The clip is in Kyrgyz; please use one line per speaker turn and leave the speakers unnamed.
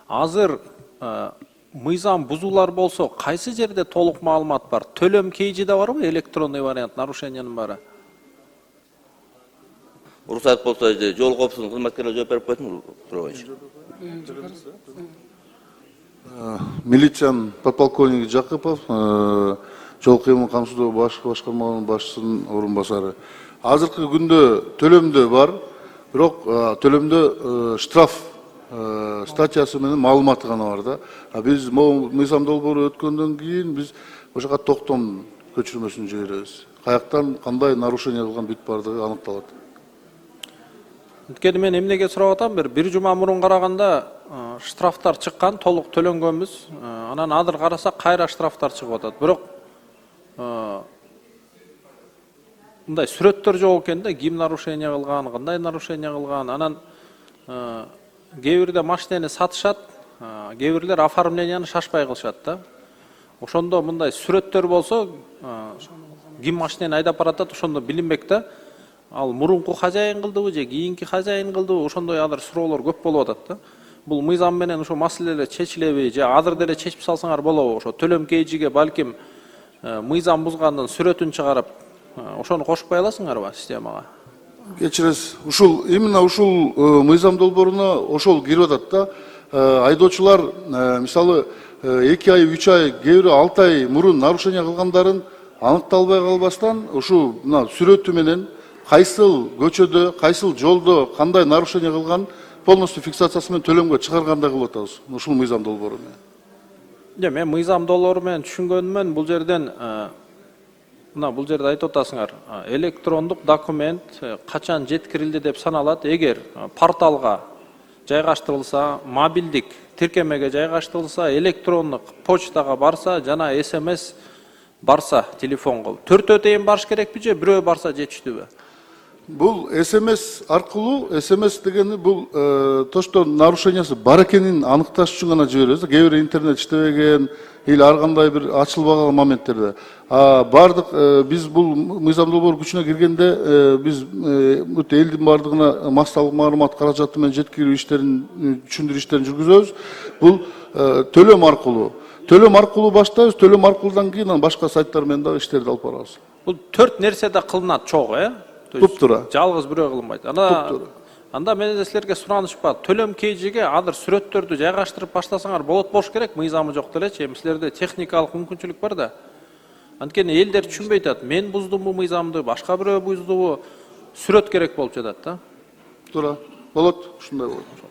Азыр мыйзам бузуулар болсо кайсы жерде толук маалымат бар? Төлөм кейжиде барбы электронный вариант нарушениянын бары?
Уруксат болсо жол коопсуздугунун кызматкерлери жооп берип койсун туурабайчы.
Милициянын подполковниги Жакыпов, жол кыймыл камсыздоо башкармалыгынын башчысынын орун басары. Азыркы күндө төлөмдө бар, бирок төлөмдө штраф статьясы менен маалыматы гана бар да. Биз мыйзам долбоору өткөндөн кийин биз ошого токтом көчүрмөсүн жиберебиз. Каяктан кандай нарушение кылган бүт бардыгы аныкталат.
Анткени мен эмнеге сурап атам, бир жума мурун караганда штрафтар чыккан, толук төлөнгөнбүз. Анан азыр карасак кайра штрафтар чыгып атат. Бирок мындай сүрөттөр жок экен да, ким нарушение кылган, кандай нарушение кылган. Анан кээ бирде машинени сатышат, кээ бирлер оформленияны шашпай кылышат да. Ошондо мындай сүрөттөр болсо, ким машинени айдап баратат, ошондо билинбек да. Ал мурунку хозяин кылдыбы же кийинки хозяин кылдыбы, ошондой азыр суроолор көп болуп атат да. Бул мыйзам менен ошо маселелер чечилеби же азыр деле чечип салсаңар болобу? Ошо төлөм кейжиге балким мыйзам бузгандын сүрөтүн чыгарып, ошону кошпай аласыңарбы системага?
Кечиресиз, именно ушул мыйзам долбооруна ошол кирип атат да. Айдоочулар мисалы 2 ай, 3 ай, кээ бири 6 ай мурун нарушение кылгандарын аныкталбай калбастан ушу мына сүрөтү менен кайсыл көчөдө, кайсыл жолдо кандай нарушение кылган полностью фиксациясы менен төлөмгө чыгаргандай кылып атабыз. Ушул мыйзам долбоору менен.
Мен мыйзам долбоору менен түшүнгөнүмөн бул жерден мына бул жерде айтып атасыңар, электрондук документ качан жеткирилди деп саналат. Эгер порталга жайгаштырылса, мобилдик тиркемеге жайгаштырылса, электрондук почтага барса, жана СМС барса телефонго. Төртөө тейин барыш керекпи же бирөө барса жетиштүүбү?
Бул СМС аркылуу, СМС дегени бул то, что нарушениясы бар экенин аныкташ үчүн гана жиберебиз. Кээ бир интернет иштебеген или ар кандай бир ачылбаган моменттерде. Бардык биз бул мыйзам долбоору күчүнө киргенде биз элдин бардыгына массалык маалымат каражаты менен жеткирүү иштерин, түшүндүрүү иштерин жүргүзөбүз. Бул төлөм аркылуу. Төлөм аркылуу баштайбыз, төлөм аркылуудан кийин башка сайттар менен дагы иштерди алып барабыз.
Бул 4 нерседе кылынат чогуу,
Туптура.
Жалгыз бирөө кылынбайт. Анда мен силерге сураныш бар. Төлөм кейжиге азыр сүрөттөрдү жайгаштырып баштасаңар болот керек, мыйзамы жок делечи. Эми силерде техникалык мүмкүнчүлүк бар да. Анткени элдер түшүнбөй атат. Мен буздумбу мыйзамды, башка бирөө буздубу, сүрөт керек болуп жатат да.
Туура. Болот, ушундай болот.